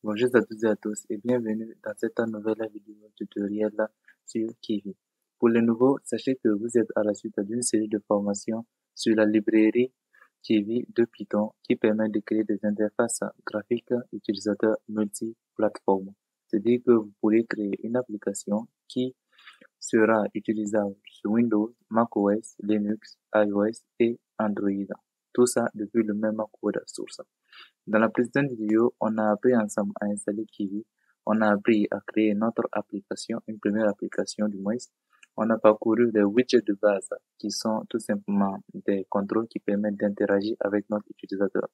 Bonjour à toutes et à tous et bienvenue dans cette nouvelle vidéo tutoriel sur Kiwi. Pour les nouveaux, sachez que vous êtes à la suite d'une série de formations sur la librairie Kiwi de Python qui permet de créer des interfaces graphiques utilisateurs multi-plateformes. C'est-à-dire que vous pourrez créer une application qui sera utilisable sur Windows, macOS, Linux, iOS et Android. Tout ça depuis le même code source. Dans la précédente vidéo, on a appris ensemble à installer Kiwi. On a appris à créer notre application, une première application du moins. On a parcouru les widgets de base qui sont tout simplement des contrôles qui permettent d'interagir avec notre utilisateur.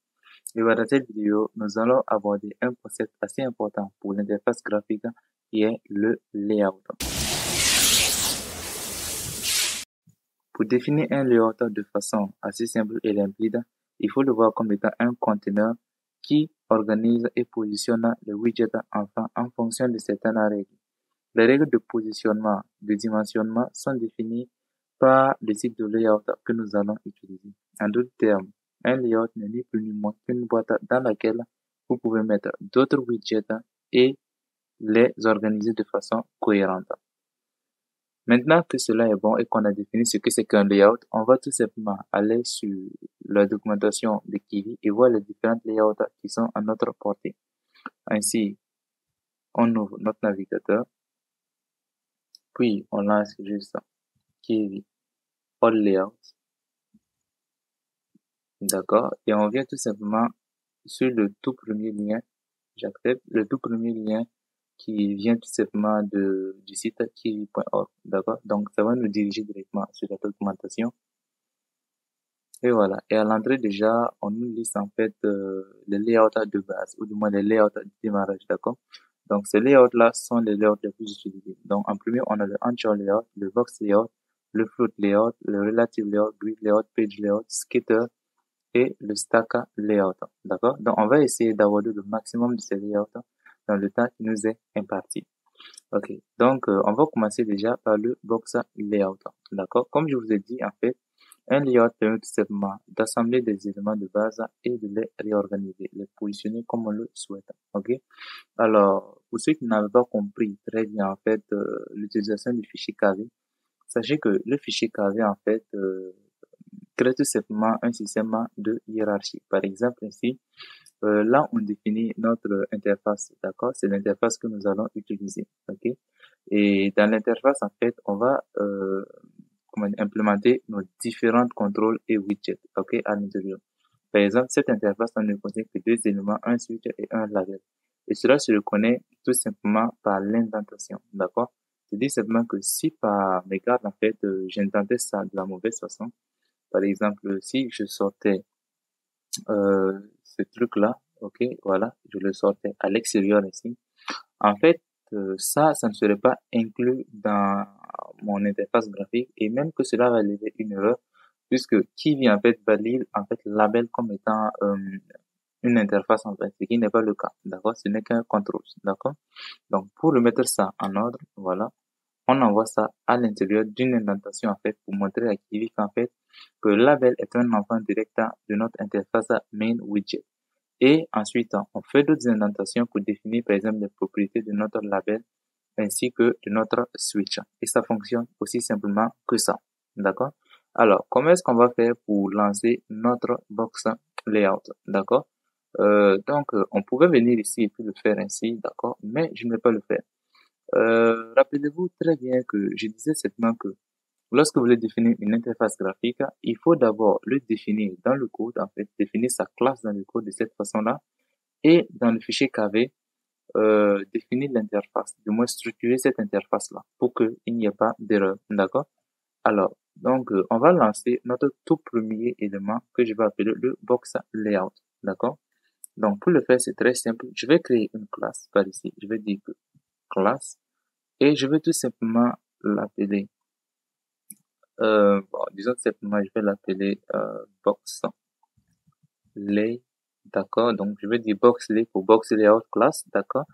Et dans cette vidéo, nous allons aborder un concept assez important pour l'interface graphique qui est le layout. Pour définir un layout de façon assez simple et limpide, il faut le voir comme étant un conteneur qui organise et positionne les widgets en fonction de certaines règles. Les règles de positionnement, de dimensionnement sont définies par le type de layout que nous allons utiliser. En d'autres termes, un layout n'est ni plus ni moins qu'une boîte dans laquelle vous pouvez mettre d'autres widgets et les organiser de façon cohérente. Maintenant que cela est bon et qu'on a défini ce que c'est qu'un layout, on va tout simplement aller sur la documentation de Kiwi et voir les différents layouts qui sont à notre portée. Ainsi, on ouvre notre navigateur, puis on lance juste Kiwi All Layouts, d'accord, et on vient tout simplement sur le tout premier lien, j'accepte, le tout premier lien qui vient tout simplement du site kiwi.org, d'accord, donc ça va nous diriger directement sur la documentation. Et voilà. Et à l'entrée déjà, on nous liste en fait les layouts de base, ou du moins les layouts de démarrage, d'accord? Donc ces layouts-là sont les layouts les plus utilisés. Donc en premier, on a le anchor layout, le box layout, le float layout, le relative layout, grid layout, page layout, skitter et le stack layout, d'accord? Donc on va essayer d'aborder le maximum de ces layouts dans le temps qui nous est imparti. Ok. Donc on va commencer déjà par le box layout, d'accord? Comme je vous ai dit, en fait, un layout permet tout simplement d'assembler des éléments de base et de les réorganiser, les positionner comme on le souhaite. Ok. Alors, pour ceux qui n'avaient pas compris très bien en fait l'utilisation du fichier KV, sachez que le fichier KV en fait crée tout simplement un système de hiérarchie. Par exemple ici, là on définit notre interface, d'accord? C'est l'interface que nous allons utiliser. Ok. Et dans l'interface en fait, on va implémenter nos différents contrôles et widgets, ok, à l'intérieur. Par exemple, cette interface ne contient que deux éléments, un switch et un label. Et cela se reconnaît tout simplement par l'indentation, d'accord? C'est-à-dire simplement que si par mégarde, en fait, j'indentais ça de la mauvaise façon, par exemple, si je sortais ce truc-là, ok, voilà, je le sortais à l'extérieur ici, en fait, ça ne serait pas inclus dans mon interface graphique et même que cela va lever une erreur puisque Kiwi en fait valide en fait label comme étant une interface en fait, ce qui n'est pas le cas, d'accord? Ce n'est qu'un contrôle, d'accord? Donc pour remettre ça en ordre, voilà, on envoie ça à l'intérieur d'une indentation en fait pour montrer à Kiwi qu'en fait que le label est un enfant direct de notre interface main widget. Et ensuite, on fait d'autres indentations pour définir, par exemple, les propriétés de notre label ainsi que de notre switch. Et ça fonctionne aussi simplement que ça. D'accord? Alors, comment est-ce qu'on va faire pour lancer notre box layout? D'accord? On pouvait venir ici et puis le faire ainsi, d'accord? Mais je ne vais pas le faire. Rappelez-vous très bien que je disais simplement que lorsque vous voulez définir une interface graphique, il faut d'abord le définir dans le code, en fait, définir sa classe dans le code de cette façon-là, et dans le fichier KV, définir l'interface, du moins structurer cette interface-là pour qu'il n'y ait pas d'erreur, d'accord? Alors, on va lancer notre tout premier élément que je vais appeler le box layout, d'accord? Donc, pour le faire, c'est très simple. Je vais créer une classe par ici. Je vais dire que classe et je vais tout simplement l'appeler disons simplement, je vais l'appeler box lay, d'accord. Donc, je vais dire box lay pour box layout class, d'accord.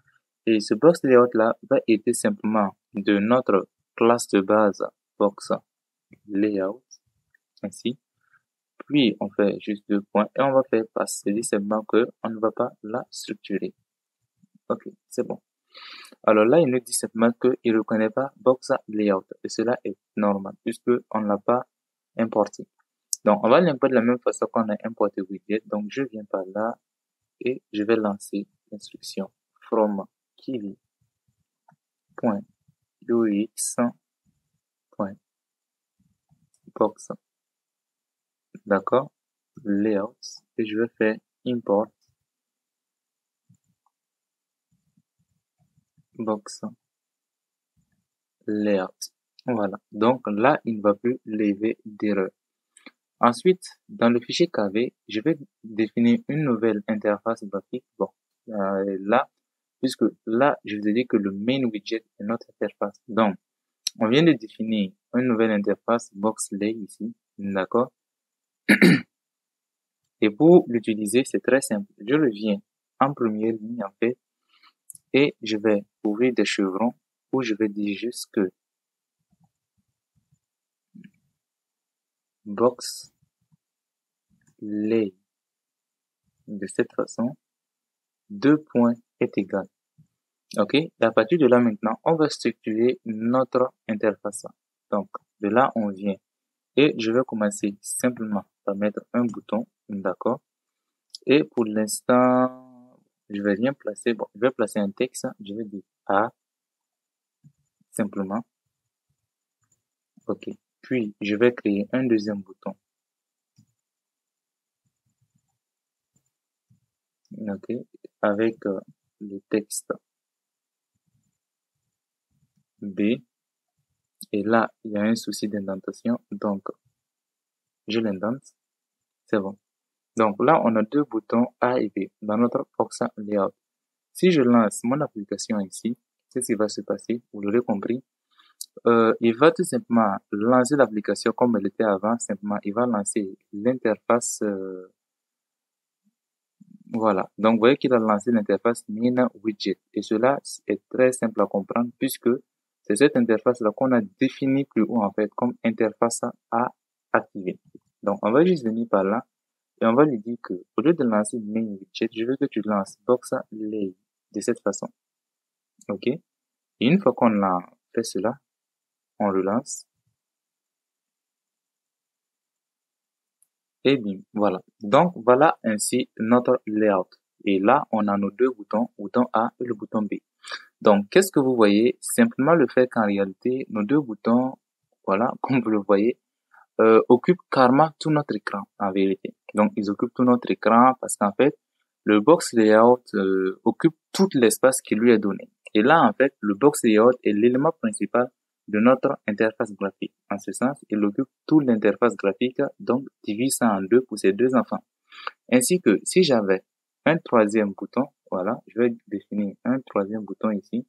Et ce box layout là va aider simplement de notre classe de base box layout, ainsi. Puis, on fait juste deux points et on va faire passer simplement que on ne va pas la structurer. Ok, c'est bon. Alors là, il nous dit simplement qu'il ne reconnaît pas Box Layout. Et cela est normal, puisque on ne l'a pas importé. Donc, on va l'importer de la même façon qu'on a importé Widget. Donc, je viens par là et je vais lancer l'instruction from kiwi.ux.box. D'accord? Layout. Et je vais faire import box layout. Voilà. Donc là, il ne va plus lever d'erreur. Ensuite, dans le fichier KV, je vais définir une nouvelle interface graphique. Bon, là, puisque là, je vous ai dit que le main widget est notre interface. Donc, on vient de définir une nouvelle interface boxlay ici, d'accord? Et pour l'utiliser, c'est très simple. Je reviens en première ligne, en fait, et je vais ouvrir des chevrons où je vais dire juste que box lay de cette façon, 2 points est égal. Ok, et à partir de là maintenant, on va structurer notre interface. Donc, de là, on vient et je vais commencer simplement par mettre un bouton, d'accord. Et pour l'instant, je vais rien placer. Bon, je vais placer un texte. Je vais dire A simplement. Ok. Puis, je vais créer un deuxième bouton. Ok. Avec le texte B. Et là, il y a un souci d'indentation. Donc, je l'indente. C'est bon. Donc là, on a deux boutons A et B dans notre box layout. Si je lance mon application ici, c'est ce qui va se passer. Vous l'aurez compris. Il va tout simplement lancer l'application comme elle était avant. Simplement, il va lancer l'interface. Voilà. Donc, vous voyez qu'il a lancé l'interface Main Widget. Et cela est très simple à comprendre puisque c'est cette interface-là qu'on a définie plus haut, en fait, comme interface à activer. Donc, on va juste venir par là et on va lui dire que, au lieu de lancer Main Widget, je veux que tu lances Box Lay de cette façon. OK? Et une fois qu'on a fait cela, on relance. Et bien, voilà. Donc, voilà ainsi notre layout. Et là, on a nos deux boutons, bouton A et le bouton B. Donc, qu'est-ce que vous voyez? Simplement le fait qu'en réalité, nos deux boutons, voilà, comme vous le voyez, occupent carrément tout notre écran, en vérité. Donc, ils occupent tout notre écran parce qu'en fait, le box layout occupe tout l'espace qui lui est donné. Et là, en fait, le box layout est l'élément principal de notre interface graphique. En ce sens, il occupe toute l'interface graphique, donc divise ça en deux pour ces deux enfants. Ainsi que si j'avais un troisième bouton, voilà, je vais définir un troisième bouton ici.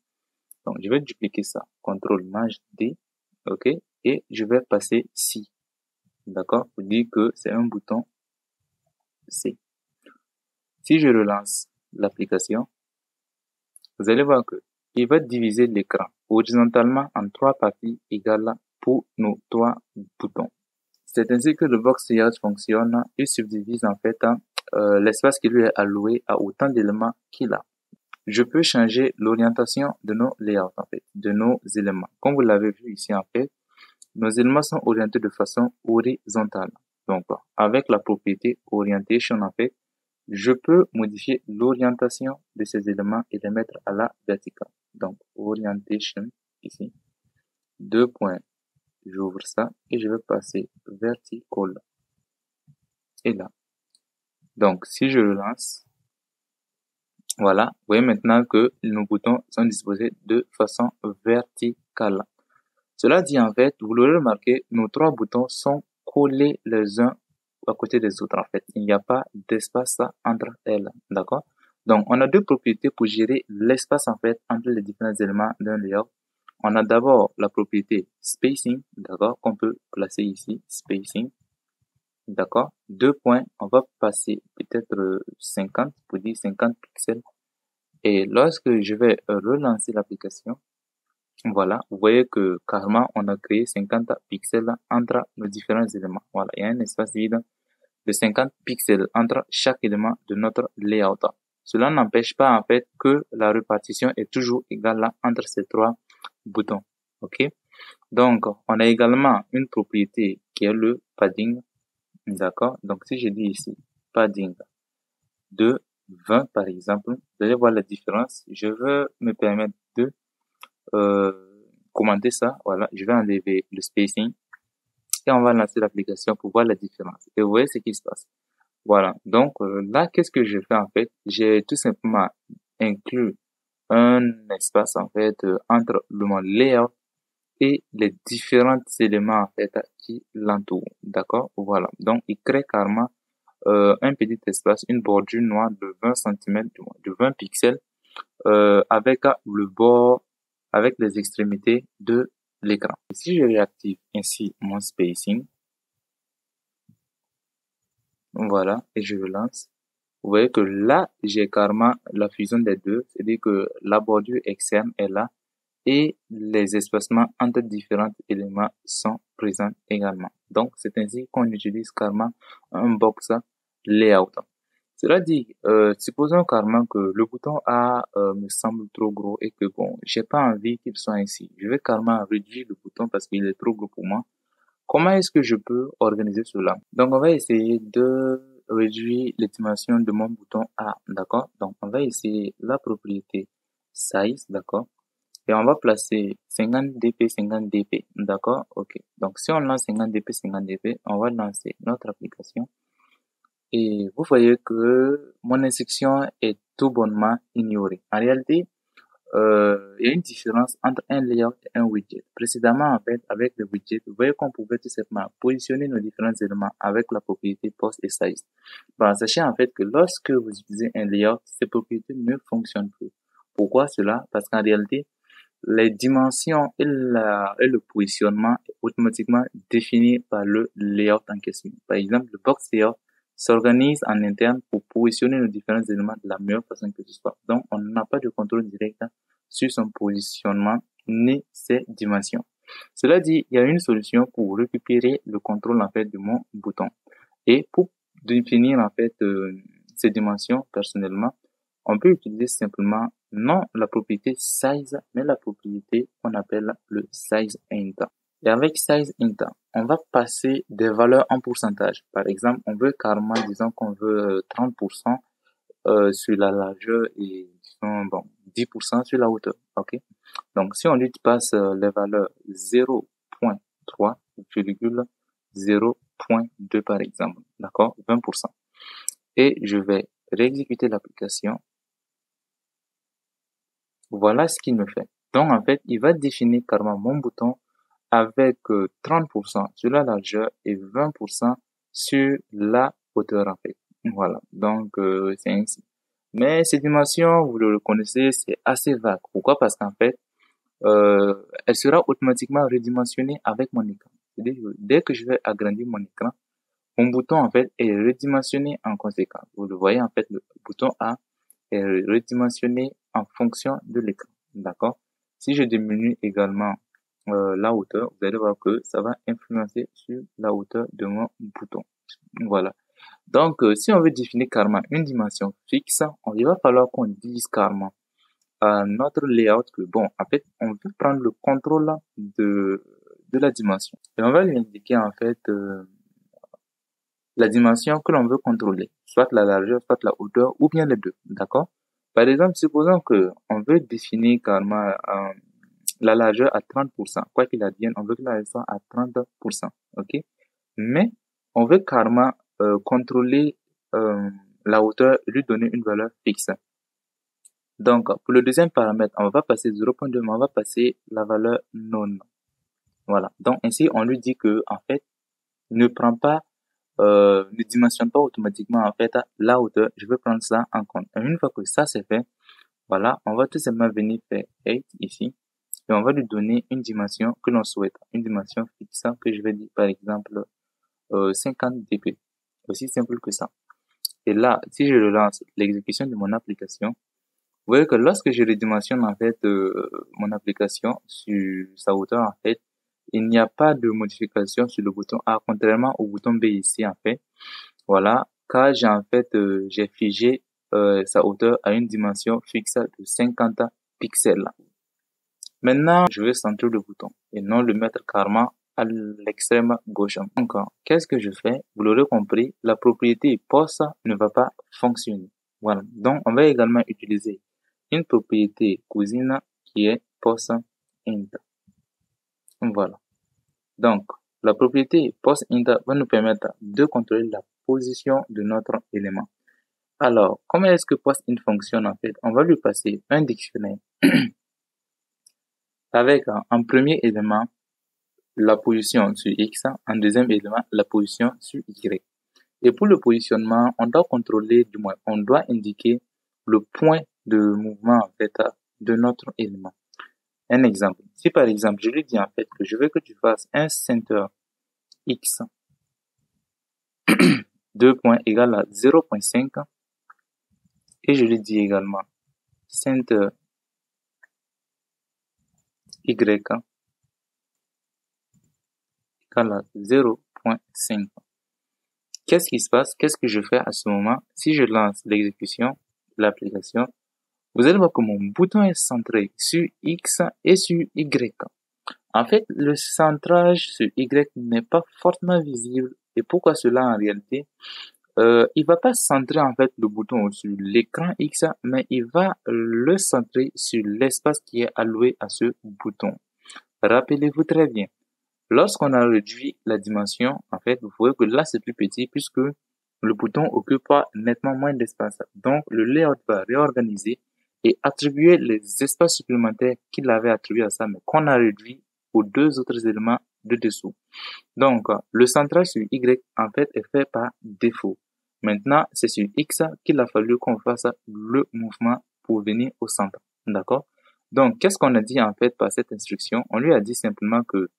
Donc, je vais dupliquer ça. CTRL Maj D, ok, et je vais passer ci, d'accord, pour dire que c'est un bouton C. Si je relance l'application, vous allez voir que il va diviser l'écran horizontalement en trois parties égales pour nos trois boutons. C'est ainsi que le box layout fonctionne. Il subdivise en fait l'espace qui lui est alloué à autant d'éléments qu'il a. Je peux changer l'orientation de nos layouts en fait, de nos éléments. Comme vous l'avez vu ici en fait, nos éléments sont orientés de façon horizontale. Donc, avec la propriété orientation en fait, je peux modifier l'orientation de ces éléments et les mettre à la verticale. Donc, orientation ici, deux points. J'ouvre ça et je vais passer vertical. Et là. Donc, si je le lance, voilà, vous voyez maintenant que nos boutons sont disposés de façon verticale. Cela dit en fait, vous l'aurez remarqué, nos trois boutons sont collés les uns à côté des autres en fait. Il n'y a pas d'espace entre elles, d'accord? Donc, on a deux propriétés pour gérer l'espace en fait entre les différents éléments d'un layout. On a d'abord la propriété spacing, d'accord, qu'on peut placer ici, spacing. D'accord? Deux points, on va passer peut-être 50 pour dire 50 pixels. Et lorsque je vais relancer l'application, voilà, vous voyez que carrément on a créé 50 pixels entre nos différents éléments. Voilà, il y a un espace vide de 50 pixels entre chaque élément de notre layout. cela n'empêche pas en fait que la répartition est toujours égale là entre ces trois boutons. Ok? Donc, on a également une propriété qui est le padding. D'accord? Donc, si je dis ici padding de 20 par exemple, vous allez voir la différence. Je veux me permettre de commenter ça. Voilà, je vais enlever le spacing et on va lancer l'application pour voir la différence. Et vous voyez ce qui se passe. Voilà. Donc là, qu'est-ce que je fais en fait? J'ai tout simplement inclus un espace en fait entre mon layout et les différents éléments en fait qui l'entourent. D'accord? Voilà. Donc il crée carrément un petit espace, une bordure noire de 20 cm, de 20 pixels, avec le bord, avec les extrémités de l'écran. Si je réactive ainsi mon spacing, voilà, et je le lance, vous voyez que là, j'ai carrément la fusion des deux, c'est-à-dire que la bordure externe est là et les espacements entre différents éléments sont présents également. Donc, c'est ainsi qu'on utilise carrément un box layout. Cela dit, supposons carrément que le bouton A me semble trop gros et que bon, j'ai pas envie qu'il soit ainsi. Je vais carrément réduire le bouton parce qu'il est trop gros pour moi. Comment est-ce que je peux organiser cela? Donc, on va essayer de réduire les dimensions de mon bouton A, d'accord? Donc, on va essayer la propriété size, d'accord? Et on va placer 50 dp, 50 dp, d'accord? Ok. Donc, si on lance 50 dp, 50 dp, on va lancer notre application. Et vous voyez que mon instruction est tout bonnement ignorée. En réalité, il y a une différence entre un layout et un widget. Précédemment, en fait, avec le widget, vous voyez qu'on pouvait tout simplement positionner nos différents éléments avec la propriété post et size. Bon, sachez en fait que lorsque vous utilisez un layout, ces propriétés ne fonctionnent plus. Pourquoi cela? Parce qu'en réalité, les dimensions et le positionnement est automatiquement défini par le layout en question. Par exemple, le box layout s'organise en interne pour positionner nos différents éléments de la meilleure façon que ce soit. Donc, on n'a pas de contrôle direct sur son positionnement ni ses dimensions. Cela dit, il y a une solution pour récupérer le contrôle en fait de mon bouton. Et pour définir en fait ces dimensions personnellement, on peut utiliser simplement non la propriété size, mais la propriété qu'on appelle le size int. Et avec size int, on va passer des valeurs en pourcentage. Par exemple, on veut carrément, disons qu'on veut 30% sur la largeur et disons, bon, 10% sur la hauteur. Ok. Donc, si on lui passe les valeurs 0.3, 0.2 par exemple, d'accord, 20%. Et je vais réexécuter l'application. Voilà ce qu'il me fait. Donc, en fait, il va définir carrément mon bouton avec 30% sur la largeur et 20% sur la hauteur, en fait. Voilà. Donc, c'est ainsi. Mais ces dimensions, vous le reconnaissez, c'est assez vague. Pourquoi? Parce qu'en fait, elle sera automatiquement redimensionnée avec mon écran. C'est-à-dire que dès que je vais agrandir mon écran, mon bouton, en fait, est redimensionné en conséquence. Vous le voyez, en fait, le bouton A est redimensionné en fonction de l'écran. D'accord? Si je diminue également la hauteur, vous allez voir que ça va influencer sur la hauteur de mon bouton. Voilà. Donc, si on veut définir carrément une dimension fixe, il va falloir qu'on dise carrément à notre layout que, bon, en fait, on veut prendre le contrôle de la dimension. Et on va lui indiquer, en fait, la dimension que l'on veut contrôler, soit la largeur, soit la hauteur, ou bien les deux, d'accord? Par exemple, supposons que on veut définir carrément la largeur à 30%, quoi qu'il advienne, on veut que la largeur soit à 30%, ok? Mais on veut carrément contrôler la hauteur et lui donner une valeur fixe. Donc, pour le deuxième paramètre, on va passer 0.2, mais on va passer la valeur non. Voilà. Donc, ainsi, on lui dit que, en fait, ne prend pas ne dimensionne pas automatiquement en fait la hauteur. Je vais prendre ça en compte. Et une fois que ça c'est fait, voilà, on va tout simplement venir faire 8 ici et on va lui donner une dimension que l'on souhaite, une dimension fixe que je vais dire par exemple 50 dp. Aussi simple que ça. Et là, si je relance l'exécution de mon application, vous voyez que lorsque je redimensionne en fait mon application sur sa hauteur en fait, il n'y a pas de modification sur le bouton A, contrairement au bouton B ici en fait. Voilà, car j'ai en fait j'ai figé sa hauteur à une dimension fixe de 50 pixels. Maintenant, je vais centrer le bouton et non le mettre carrément à l'extrême gauche. Donc, qu'est-ce que je fais? Vous l'aurez compris, la propriété post ne va pas fonctionner. Voilà. Donc, on va également utiliser une propriété cousine qui est post int. Voilà. Donc, la propriété post int va nous permettre de contrôler la position de notre élément. Alors, comment est-ce que post int fonctionne en fait? On va lui passer un dictionnaire avec en premier élément la position sur X, en deuxième élément la position sur Y. Et pour le positionnement, on doit contrôler, du moins, on doit indiquer le point de mouvement en fait de notre élément. Un exemple. Si par exemple, je lui dis en fait que je veux que tu fasses un center X 2 points égale à 0.5 et je lui dis également center Y égale à 0.5. Qu'est-ce qui se passe? Qu'est-ce que je fais à ce moment? Si je lance l'exécution de l'application, vous allez voir que mon bouton est centré sur X et sur Y. En fait, le centrage sur Y n'est pas fortement visible. Et pourquoi cela en réalité? Il va pas centrer en fait le bouton sur l'écran X, mais il va le centrer sur l'espace qui est alloué à ce bouton. Rappelez-vous très bien. Lorsqu'on a réduit la dimension, en fait, vous voyez que là, c'est plus petit puisque le bouton occupe nettement moins d'espace. Donc, le layout va réorganiser et attribuer les espaces supplémentaires qu'il avait attribués à ça, mais qu'on a réduit aux deux autres éléments de dessous. Donc, le centrage sur Y, en fait, est fait par défaut. Maintenant, c'est sur X qu'il a fallu qu'on fasse le mouvement pour venir au centre. D'accord? Donc, qu'est-ce qu'on a dit, en fait, par cette instruction? On lui a dit simplement que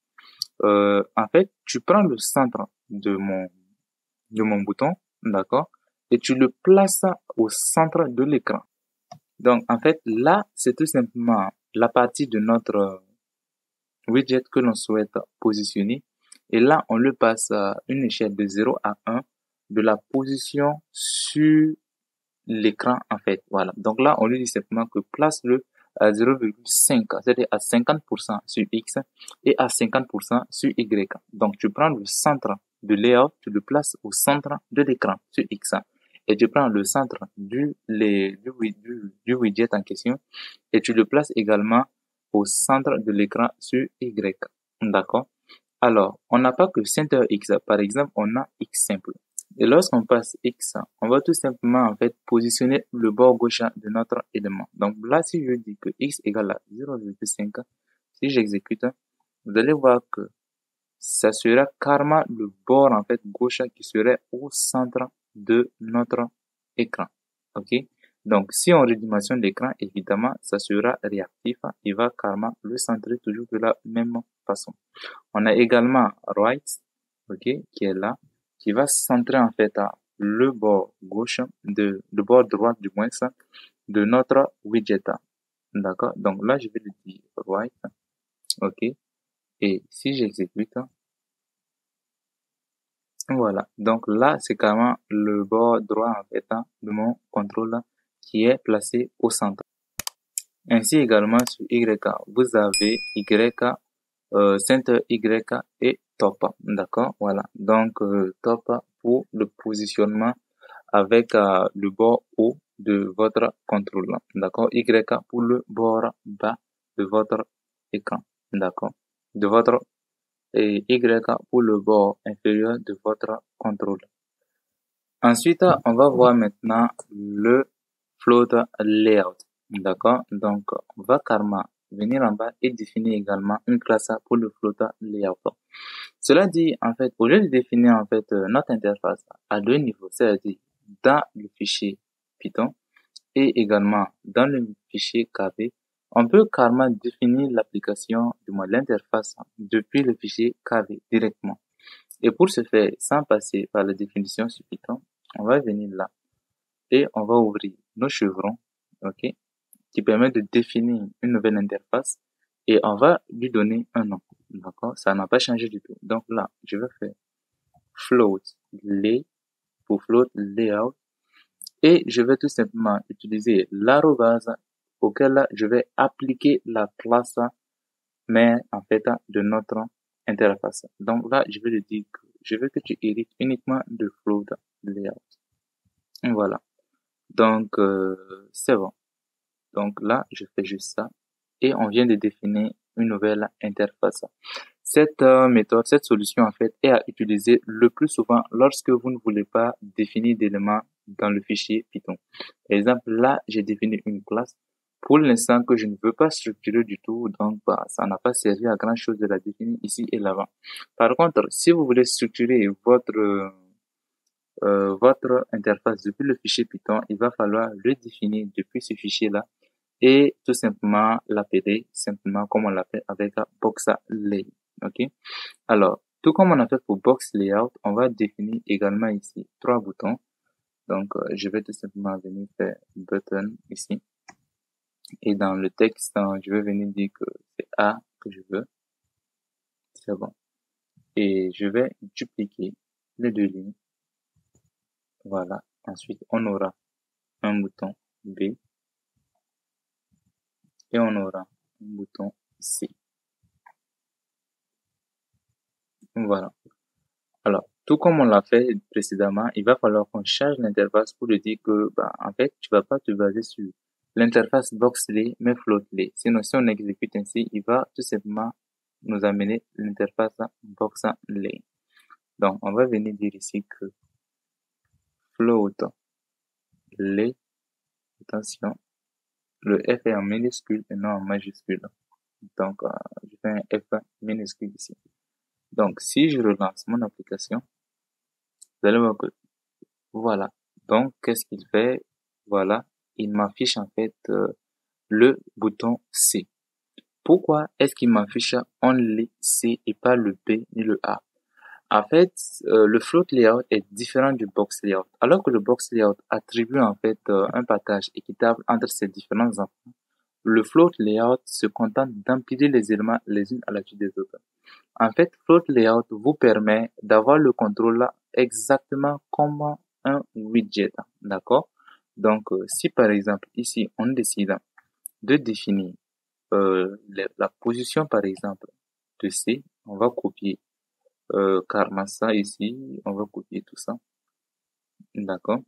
en fait, tu prends le centre de mon bouton, d'accord, et tu le places au centre de l'écran. Donc, en fait, là, c'est tout simplement la partie de notre widget que l'on souhaite positionner. Et là, on le passe à une échelle de 0 à 1 de la position sur l'écran, en fait. Voilà. Donc là, on lui dit simplement que place-le à 0,5, c'est-à-dire à 50% sur X et à 50% sur Y. Donc, tu prends le centre de layout, tu le places au centre de l'écran sur X. Et tu prends le centre du widget en question et tu le places également au centre de l'écran sur Y. D'accord? Alors, on n'a pas que center X. Par exemple, on a X simple. Et lorsqu'on passe X, on va tout simplement en fait positionner le bord gauche de notre élément. Donc là, si je dis que X égale à 0,5, si j'exécute, vous allez voir que ça sera carrément le bord en fait gauche qui serait au centre de notre écran. Ok? Donc si on redimensionne l'écran, évidemment, ça sera réactif. Il va carrément le centrer toujours de la même façon. On a également right, ok, qui est là, qui va centrer en fait le bord gauche le bord droit du moins de notre widget. D'accord? Donc là, je vais le dire right, ok. Et si j'exécute, voilà. Donc là, c'est carrément le bord droit en fait de mon contrôle qui est placé au centre. Ainsi également sur Y, vous avez Y, center Y et top. D'accord? Voilà. Donc top pour le positionnement avec le bord haut de votre contrôle. D'accord? Y pour le bord bas de votre écran. D'accord? De votre et Y pour le bord inférieur de votre contrôle. Ensuite, on va voir maintenant le float layout. D'accord? Donc, on va carrément venir en bas et définir également une classe pour le float layout. Cela dit, en fait, au lieu de définir en fait notre interface à deux niveaux, c'est-à-dire dans le fichier Python et également dans le fichier KV, on peut carrément définir l'application, du moins l'interface, depuis le fichier KV directement. Et pour ce faire, sans passer par la définition sur Python, on va venir là et on va ouvrir nos chevrons, ok, qui permet de définir une nouvelle interface et on va lui donner un nom. D'accord? Ça n'a pas changé du tout. Donc là, je vais faire float lay pour float layout Et je vais tout simplement utiliser l'arrobase auquel là, je vais appliquer la classe mère en fait de notre interface. Donc là, je vais lui dire que je veux que tu hérites uniquement de float layout. Voilà. Donc c'est bon. Donc là, je fais juste ça et on vient de définir une nouvelle interface. Cette méthode, cette solution en fait est à utiliser le plus souvent lorsque vous ne voulez pas définir d'éléments dans le fichier Python. Par exemple, là, j'ai défini une classe pour l'instant que je ne veux pas structurer du tout, donc ça n'a pas servi à grand chose de la définir ici et là-bas. Par contre, si vous voulez structurer votre interface depuis le fichier Python, il va falloir le définir depuis ce fichier-là et tout simplement l'appeler simplement comme on l'appelle avec box layout. Ok. Alors, tout comme on a fait pour box layout, on va définir également ici trois boutons. Donc, je vais tout simplement venir faire button ici. Et dans le texte, je vais venir dire que c'est A que je veux. C'est bon. Et je vais dupliquer les deux lignes. Voilà. Ensuite, on aura un bouton B et on aura un bouton C. Voilà. Alors, tout comme on l'a fait précédemment, il va falloir qu'on change l'interface pour lui dire que, en fait, tu vas pas te baser sur l'interface boxley, mais floatley. Sinon, si on exécute ainsi, il va tout simplement nous amener l'interface boxley. Donc, on va venir dire ici que floatley, attention, le F est en minuscule et non en majuscule. Donc, je fais un F minuscule ici. Donc, si je relance mon application, vous allez voir que voilà. Donc, qu'est-ce qu'il fait? Voilà. Il m'affiche en fait le bouton C. Pourquoi est-ce qu'il m'affiche only C et pas le B ni le A? En fait, le float layout est différent du box layout. Alors que le box layout attribue en fait un partage équitable entre ces différents enfants, le float layout se contente d'empiler les éléments les unes à la suite des autres. En fait, float layout vous permet d'avoir le contrôle là exactement comme un widget, d'accord? Donc, si par exemple ici on décide de définir la position par exemple de C, on va copier carrément ça ici, on va copier tout ça, d'accord?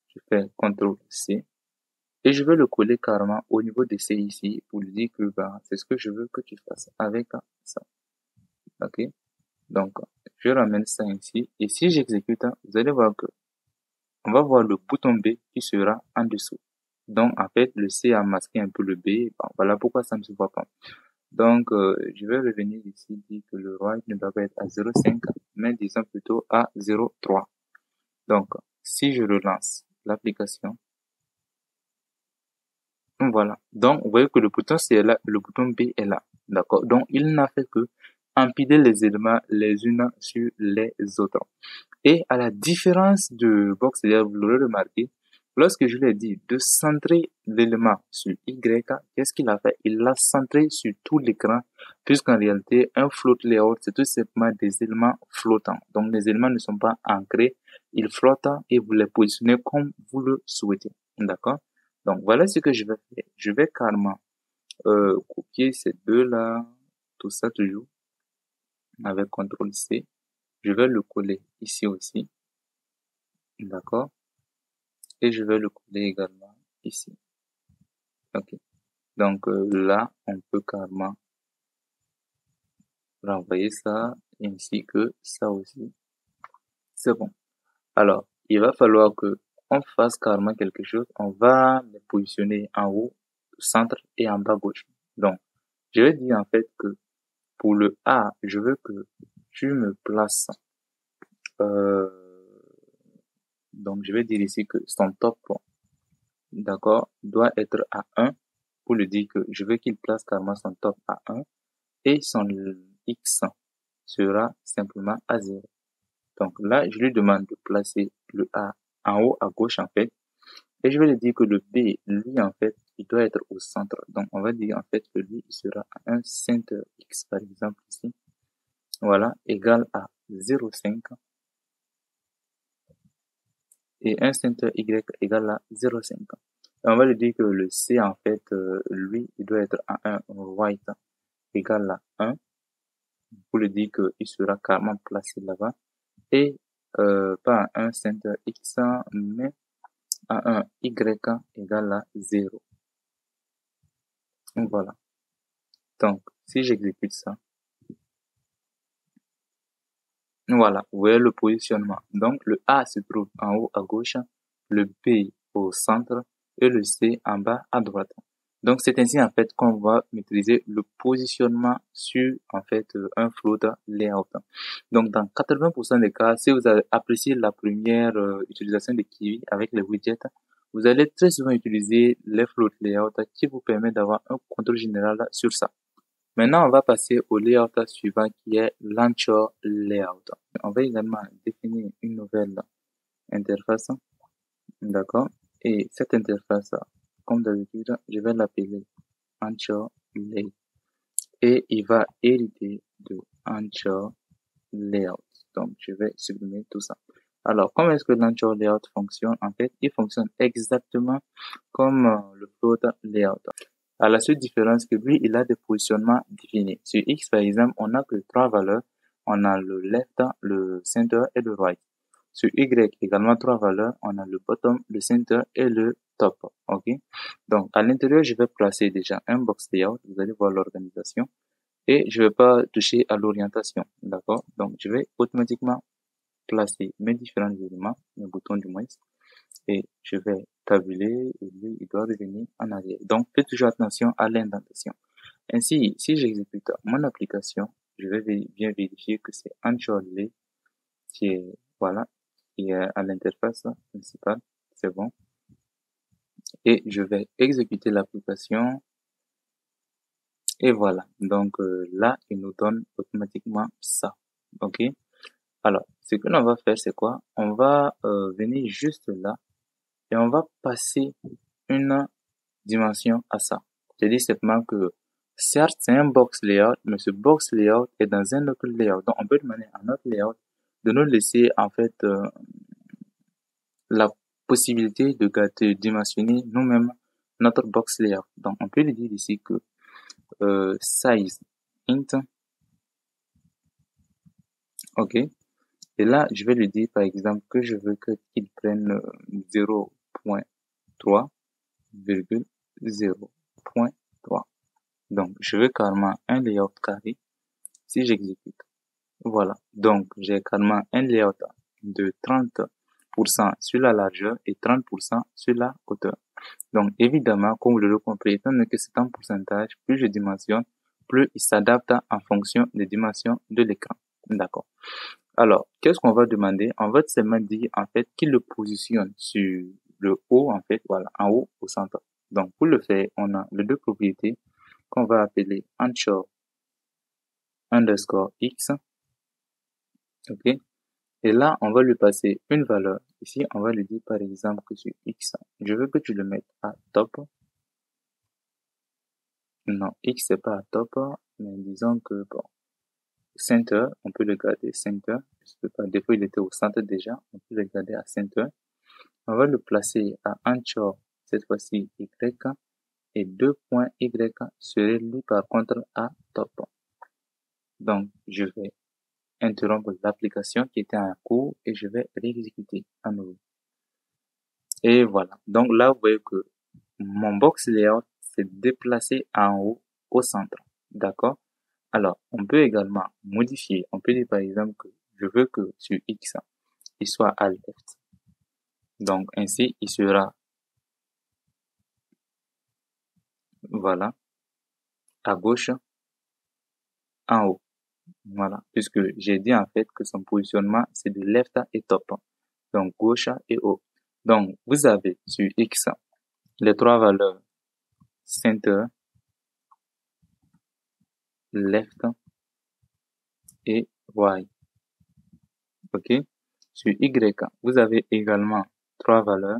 Je fais CTRL C et je vais le coller carrément au niveau de C ici pour lui dire que c'est ce que je veux que tu fasses avec ça, ok? Donc, je ramène ça ici et si j'exécute, vous allez voir que on va voir le bouton B qui sera en dessous. Donc, en fait, le C a masqué un peu le B. Bon, voilà pourquoi ça ne se voit pas. Donc, je vais revenir ici, dire que le write ne doit pas être à 0,5, mais disons plutôt à 0,3. Donc, si je relance l'application, voilà. Donc, vous voyez que le bouton C est là, le bouton B est là. D'accord? Donc, il n'a fait que empiler les éléments les unes sur les autres. Et à la différence de box, c'est-à-dire, vous l'aurez remarqué, lorsque je lui ai dit de centrer l'élément sur Y, qu'est-ce qu'il a fait? Il l'a centré sur tout l'écran, puisqu'en réalité, un float layout, c'est tout simplement des éléments flottants. Donc, les éléments ne sont pas ancrés, ils flottent et vous les positionnez comme vous le souhaitez. D'accord? Donc, voilà ce que je vais faire. Je vais carrément copier ces deux-là, tout ça toujours, avec CTRL C. Je vais le coller ici aussi. D'accord? Et je vais le coller également ici. Ok. Donc là, on peut carrément renvoyer ça ainsi que ça aussi. C'est bon. Alors, il va falloir que on fasse carrément quelque chose. On va les positionner en haut, au centre et en bas gauche. Donc, je vais dire en fait que pour le A, je veux que tu me places. Euh, donc, je vais dire ici que son top, d'accord, doit être à 1 pour lui dire que je veux qu'il place carrément son top à 1 et son X sera simplement à 0. Donc là, je lui demande de placer le A en haut à gauche en fait et je vais lui dire que le B, lui en fait, il doit être au centre. Donc on va dire en fait que lui, il sera à un centre X par exemple ici. Voilà, égal à 0,5 et un center Y égale à 0,5. Et on va lui dire que le C, en fait, lui, il doit être à un right égal à 1 pour lui dire qu'il sera carrément placé là-bas et pas à un center X, mais à un Y égal à 0. Donc voilà. Donc, si j'exécute ça, voilà, vous voyez le positionnement. Donc, le A se trouve en haut à gauche, le B au centre et le C en bas à droite. Donc, c'est ainsi, en fait, qu'on va maîtriser le positionnement sur, en fait, un float layout. Donc, dans 80% des cas, si vous avez apprécié la première utilisation de Kiwi avec les widgets, vous allez très souvent utiliser les float layout qui vous permet d'avoir un contrôle général sur ça. Maintenant, on va passer au layout suivant qui est Launcher Layout. On va également définir une nouvelle interface, d'accord? Et cette interface, comme d'habitude, je vais l'appeler Launcher Layout. Et il va hériter de Launcher Layout. Donc, je vais supprimer tout ça. Alors, comment est-ce que Launcher Layout fonctionne? En fait, il fonctionne exactement comme le Float Layout. À la seule différence que lui, il a des positionnements définis. Sur X, par exemple, on n'a que trois valeurs. On a le left, le center et le right. Sur Y, également trois valeurs. On a le bottom, le center et le top. OK? Donc, à l'intérieur, je vais placer déjà un box layout. Vous allez voir l'organisation. Et je vais pas toucher à l'orientation. D'accord? Donc, je vais automatiquement placer mes différents éléments, mes boutons du moins, et je vais tabuler et lui, il doit revenir en arrière. Donc, faites toujours attention à l'indentation. Ainsi, si j'exécute mon application, je vais bien vérifier que c'est Ancholy qui est, voilà, qui est à l'interface principale. C'est bon. Et je vais exécuter l'application. Et voilà. Donc, là, il nous donne automatiquement ça. OK? Alors, ce que l'on va faire, c'est quoi? On va venir juste là et on va passer une dimension à ça. Je dis simplement que certes, c'est un box layout, mais ce box layout est dans un autre layout. Donc, on peut demander à notre layout de nous laisser en fait la possibilité de dimensionner nous-mêmes notre box layout. Donc, on peut lui dire ici que size int, ok. Et là, je vais lui dire par exemple que je veux qu'il prenne 0.3,0.3. Donc, je veux carrément un layout carré. Si j'exécute, voilà. Donc, j'ai carrément un layout de 30% sur la largeur et 30% sur la hauteur. Donc, évidemment, comme vous l'avez compris, étant donné que c'est un pourcentage, plus je dimensionne, plus il s'adapte en fonction des dimensions de l'écran. D'accord. Alors, qu'est-ce qu'on va demander? On va seulement dire, en fait, qu'il le positionne sur le haut, en fait, voilà, en haut au centre. Donc, pour le faire, on a les deux propriétés qu'on va appeler anchor underscore x, ok? Et là, on va lui passer une valeur. Ici, on va lui dire, par exemple, que sur x, je veux que tu le mettes à top. Non, x c'est pas à top, mais disons que, bon, center, on peut le garder center. Je sais pas, des fois, il était au centre déjà, on peut le garder à center. On va le placer à anchor, cette fois-ci y, et deux points y serait lui par contre à top. Donc, je vais interrompre l'application qui était en cours et je vais réexécuter à nouveau. Et voilà. Donc là, vous voyez que mon box layout s'est déplacé en haut au centre. D'accord? Alors, on peut également modifier. On peut dire par exemple que je veux que sur X, il soit à left. Donc ainsi, il sera, voilà, à gauche, en haut. Voilà. Puisque j'ai dit en fait que son positionnement, c'est de left et top. Donc gauche et haut. Donc, vous avez sur X les trois valeurs center, left et Y. OK? Sur Y, vous avez également trois valeurs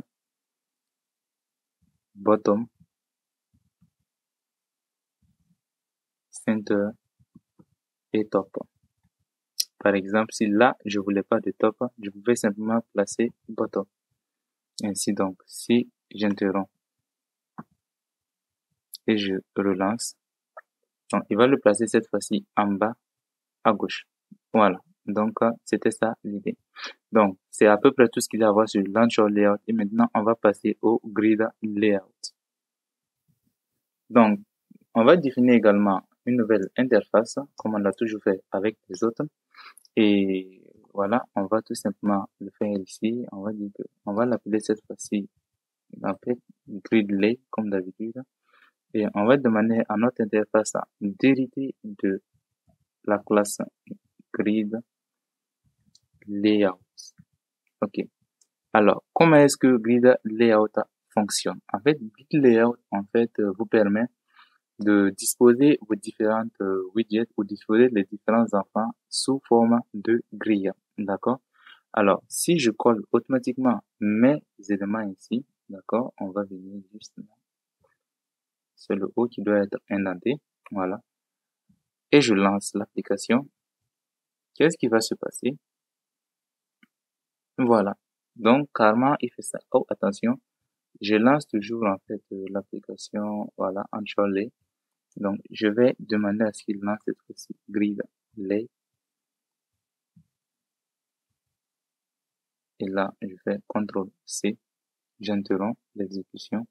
bottom, center et top. Par exemple, si là, je voulais pas de top, je pouvais simplement placer bottom. Ainsi donc, si j'interromps et je relance, donc il va le placer cette fois-ci en bas à gauche. Voilà. Donc, c'était ça l'idée. Donc, c'est à peu près tout ce qu'il y a à voir sur Launcher Layout. Et maintenant, on va passer au Grid Layout. Donc, on va définir également une nouvelle interface, comme on l'a toujours fait avec les autres. Et voilà, on va tout simplement le faire ici. On va dire que, on va l'appeler cette fois-ci, en fait, Grid Lay, comme d'habitude. Et on va demander à notre interface d'hériter de la classe Grid Layout. OK. Alors, comment est-ce que Grid Layout fonctionne? En fait, Grid Layout, en fait, vous permet de disposer vos différentes widgets ou disposer les différents enfants sous forme de grille. D'accord? Alors, si je colle automatiquement mes éléments ici, d'accord, on va venir juste là. C'est le haut qui doit être indenté. Voilà. Et je lance l'application. Qu'est-ce qui va se passer? Voilà. Donc, carrément, il fait ça. Oh, attention. Je lance toujours, en fait, l'application, voilà, en Lay. Donc, je vais demander à ce qu'il lance cette fois-ci Grid Lay. Et là, je fais CTRL-C. J'interromps l'exécution.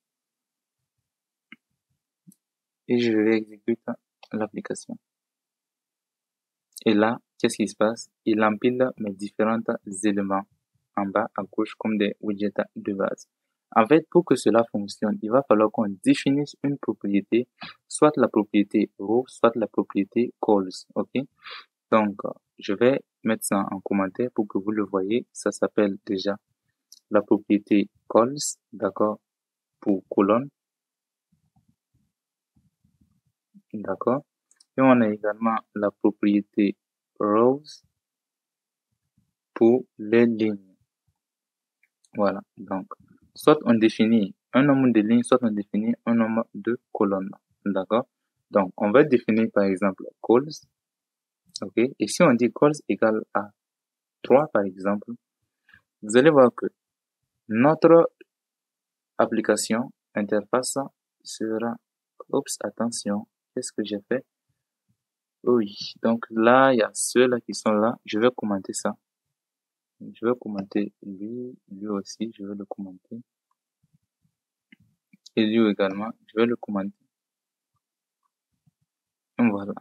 Et je réexécute l'application. Et là, qu'est-ce qui se passe? Il empile mes différents éléments en bas à gauche comme des widgets de base. En fait, pour que cela fonctionne, il va falloir qu'on définisse une propriété, soit la propriété row, soit la propriété calls. OK? Donc, je vais mettre ça en commentaire pour que vous le voyez. Ça s'appelle déjà la propriété calls, d'accord, pour colonne, d'accord. Et on a également la propriété rows pour les lignes. Voilà. Donc, soit on définit un nombre de lignes, soit on définit un nombre de colonnes. D'accord? Donc, on va définir par exemple calls. OK? Et si on dit calls égale à 3 par exemple, vous allez voir que notre application interface sera, oups, attention, qu'est-ce que j'ai fait? Oui. Donc là, il y a ceux-là qui sont là. Je vais commenter ça. Je vais commenter lui aussi, je vais le commenter. Et lui également, je vais le commenter. Voilà.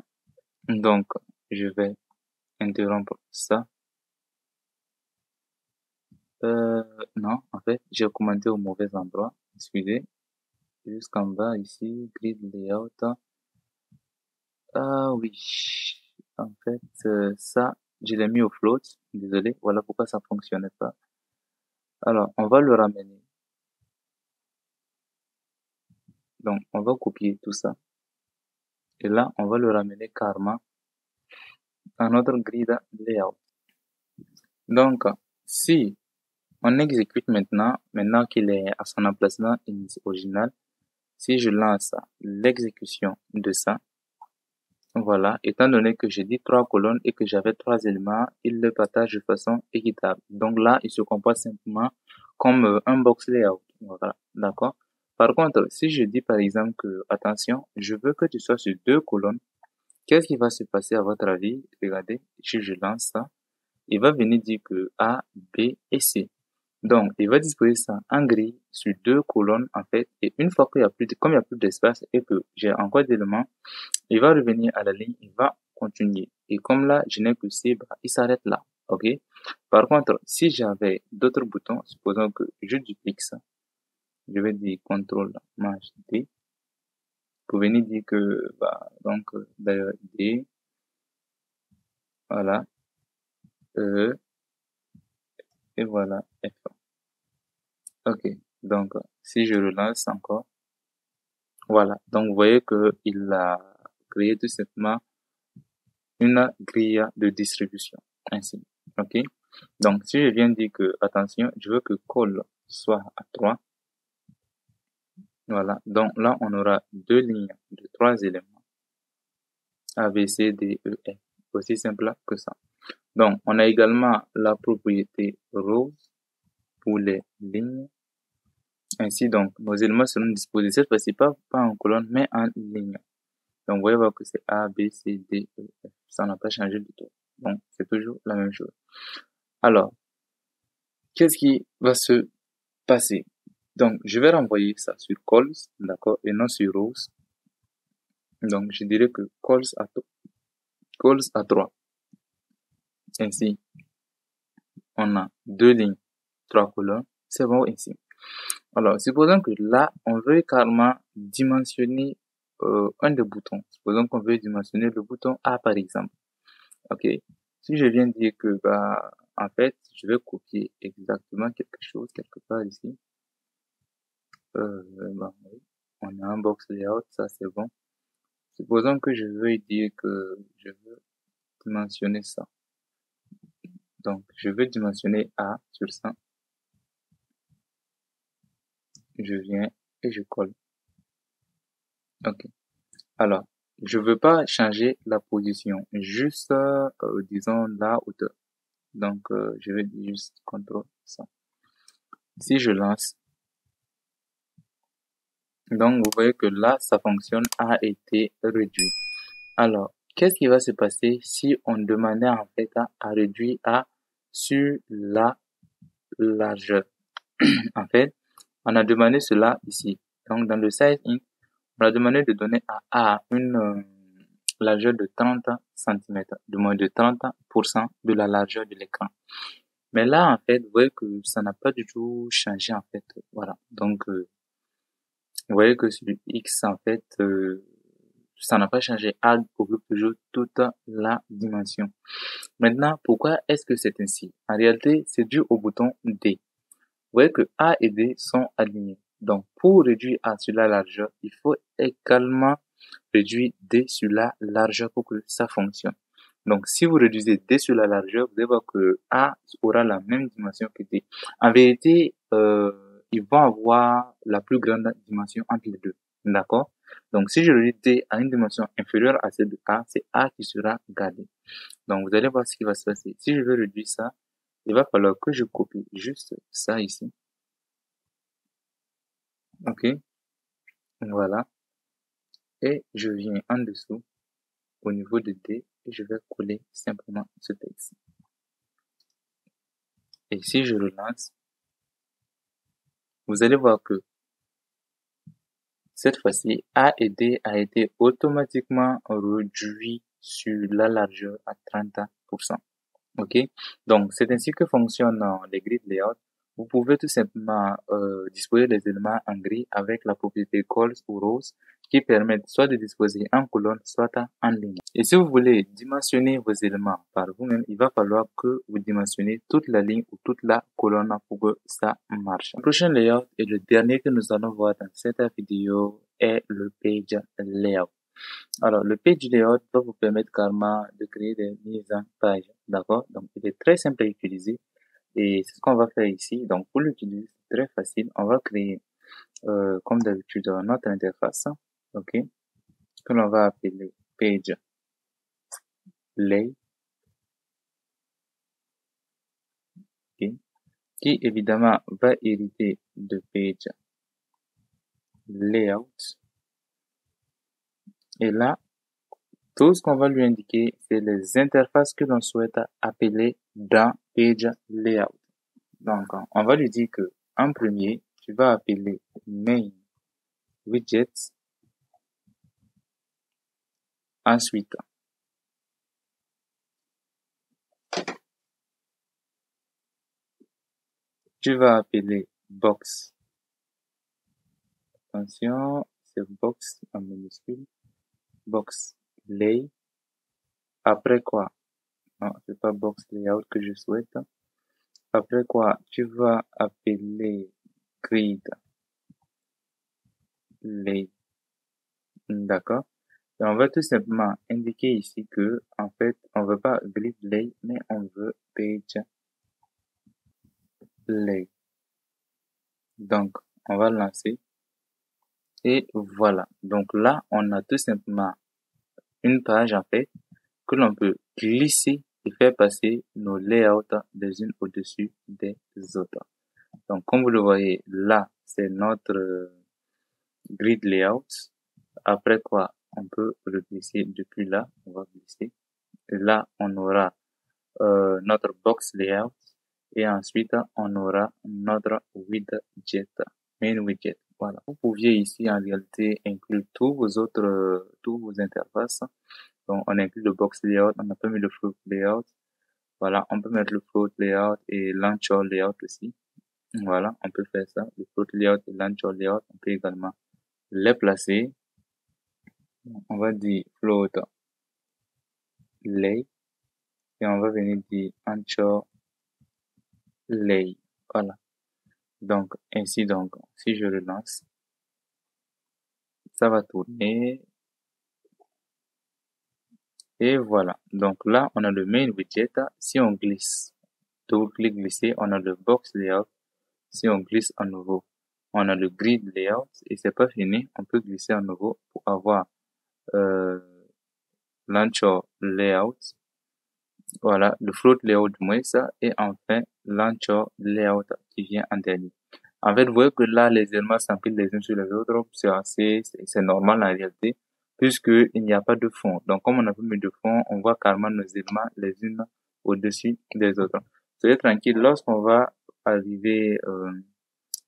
Donc, je vais interrompre ça. Non, en fait, j'ai commenté au mauvais endroit. Excusez. Jusqu'en bas, ici, grid layout. Ah oui. En fait, ça, je l'ai mis au float. Désolé. Voilà pourquoi ça fonctionnait pas. Alors, on va le ramener. Donc, on va copier tout ça. Et là, on va le ramener carrément à notre grid layout. Donc, si on exécute maintenant qu'il est à son emplacement original, si je lance l'exécution de ça, voilà, étant donné que j'ai dit 3 colonnes et que j'avais 3 éléments, il le partage de façon équitable. Donc là, il se comporte simplement comme un box layout. Voilà, d'accord? Par contre, si je dis par exemple que, attention, je veux que tu sois sur 2 colonnes, qu'est-ce qui va se passer à votre avis? Regardez, si je lance ça, il va venir dire que A, B et C. Donc, il va disposer ça en grille sur 2 colonnes, en fait, et une fois qu'il y a plus comme il y a plus d'espace et que j'ai encore d'éléments, il va revenir à la ligne, il va continuer. Et comme là, je n'ai que C, bah, il s'arrête là. OK? Par contre, si j'avais d'autres boutons, supposons que je duplique ça, je vais dire CTRL Maj D, pour venir dire que, bah, donc, d'ailleurs, D, voilà, E, et voilà, F. OK. Donc, si je relance encore, voilà. Donc, vous voyez que il a créé tout simplement une grille de distribution. Ainsi. OK? Donc, si je viens dire que, attention, je veux que call soit à 3. Voilà. Donc, là, on aura 2 lignes de 3 éléments. A, B, C, D, E, F. Aussi simple que ça. Donc, on a également la propriété rows pour les lignes. Ainsi, donc, nos éléments seront disposés cette fois-ci pas en colonne, mais en ligne. Donc, vous voyez voir que c'est A, B, C, D, E, F. Ça n'a pas changé du tout. Donc, c'est toujours la même chose. Alors, qu'est-ce qui va se passer? Donc, je vais renvoyer ça sur calls, d'accord, et non sur rows. Donc, je dirais que calls à 3. Ainsi, on a 2 lignes, 3 colonnes. C'est bon ainsi. Alors, supposons que là, on veut carrément dimensionner un des boutons. Supposons qu'on veut dimensionner le bouton A, par exemple. Ok. Si je viens dire que, en fait, je vais copier exactement quelque chose quelque part ici. Oui. On a un box layout, ça c'est bon. Supposons que je veux dire que je veux dimensionner ça. Donc, je veux dimensionner A sur ça. Je viens et je colle. Ok. Alors, je veux pas changer la position, juste, disons, la hauteur. Donc, je vais juste CTRL ça. Si je lance, donc vous voyez que là, sa fonction a été réduite. Alors, qu'est-ce qui va se passer si on demandait en fait à réduire A sur la largeur? En fait, on a demandé cela ici. Donc, dans le size int, on a demandé de donner à A une largeur de 30 cm, de moins de 30% de la largeur de l'écran. Mais là, en fait, vous voyez que ça n'a pas du tout changé, en fait. Voilà. Donc, vous voyez que sur X, en fait, ça n'a pas changé. A occupe toujours toute la dimension. Maintenant, pourquoi est-ce que c'est ainsi? En réalité, c'est dû au bouton D. Vous voyez que A et D sont alignés. Donc, pour réduire A sur la largeur, il faut également réduire D sur la largeur pour que ça fonctionne. Donc, si vous réduisez D sur la largeur, vous allez voir que A aura la même dimension que D. En vérité, ils vont avoir la plus grande dimension entre les deux. D'accord? Donc, si je réduis D à une dimension inférieure à celle de A, c'est A qui sera gardé. Donc, vous allez voir ce qui va se passer. Si je veux réduire ça, il va falloir que je copie juste ça ici. Ok? Voilà. Et je viens en dessous au niveau de D et je vais coller simplement ce texte. Et si je relance, vous allez voir que cette fois-ci, A et D a été automatiquement réduit sur la largeur à 30%. Ok? Donc, c'est ainsi que fonctionnent les grid layout. Vous pouvez tout simplement disposer les éléments en gris avec la propriété calls ou rows qui permettent soit de disposer en colonne, soit en ligne. Et si vous voulez dimensionner vos éléments par vous-même, il va falloir que vous dimensionnez toute la ligne ou toute la colonne pour que ça marche. Le prochain layout et le dernier que nous allons voir dans cette vidéo est le page layout. Alors, le page layout va vous permettre carrément de créer des mises en page. D'accord? Donc, il est très simple à utiliser. Et c'est ce qu'on va faire ici. Donc, pour l'utiliser, c'est très facile. On va créer, comme d'habitude, notre interface. OK? Que l'on va appeler page lay. OK? Qui, évidemment, va hériter de page layout. Et là, tout ce qu'on va lui indiquer, c'est les interfaces que l'on souhaite appeler dans page layout. Donc, on va lui dire que, en premier, tu vas appeler main widget. Ensuite, tu vas appeler box. Attention, c'est box en minuscule. Box lay. Après quoi? Non, c'est pas box layout que je souhaite. Après quoi, tu vas appeler grid lay. D'accord? Et on va tout simplement indiquer ici que, en fait, on veut pas grid lay, mais on veut page lay. Donc, on va lancer. Et voilà. Donc là, on a tout simplement une page, en fait, que l'on peut glisser et faire passer nos layouts les unes au-dessus des autres. Donc, comme vous le voyez, là, c'est notre grid layout. Après quoi, on peut le glisser depuis là, on va glisser. Et là, on aura notre box layout et ensuite on aura notre widget, main widget. Voilà. Vous pouviez ici en réalité inclure tous vos interfaces. Donc on inclut le box layout, on a pas mis le float layout. Voilà, on peut mettre le float layout et launcher layout aussi. Voilà, on peut faire ça. Le float layout et launcher layout, on peut également les placer. On va dire float lay et on va venir dire launcher lay. Voilà. Donc, ainsi donc, si je le lance, ça va tourner. Et voilà. Donc là, on a le main widget. Si on glisse, double-clic glisser, on a le box layout. Si on glisse à nouveau, on a le grid layout. Et c'est pas fini. On peut glisser à nouveau pour avoir euh, launcher layout. Voilà, le float layout du moins ça. Et enfin, launcher layout qui vient en dernier. En fait, vous voyez que là, les éléments s'empilent les uns sur les autres. C'est normal en réalité, puisqu'il n'y a pas de fond. Donc, comme on n'a pas mis de fond, on voit carrément nos éléments les unes au-dessus des autres. Soyez tranquille,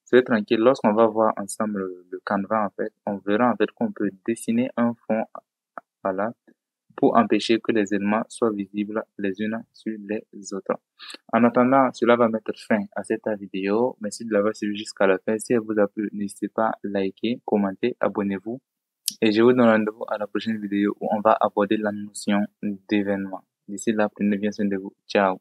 soyez tranquille, lorsqu'on va voir ensemble le canevas, en fait, on verra en fait qu'on peut dessiner un fond, voilà, pour empêcher que les éléments soient visibles les unes sur les autres. En attendant, cela va mettre fin à cette vidéo. Merci de l'avoir suivi jusqu'à la fin. Si elle vous a plu, n'hésitez pas à liker, commenter, abonnez-vous. Et je vous donne rendez-vous à la prochaine vidéo où on va aborder la notion d'événement. D'ici là, prenez bien soin de vous. Ciao.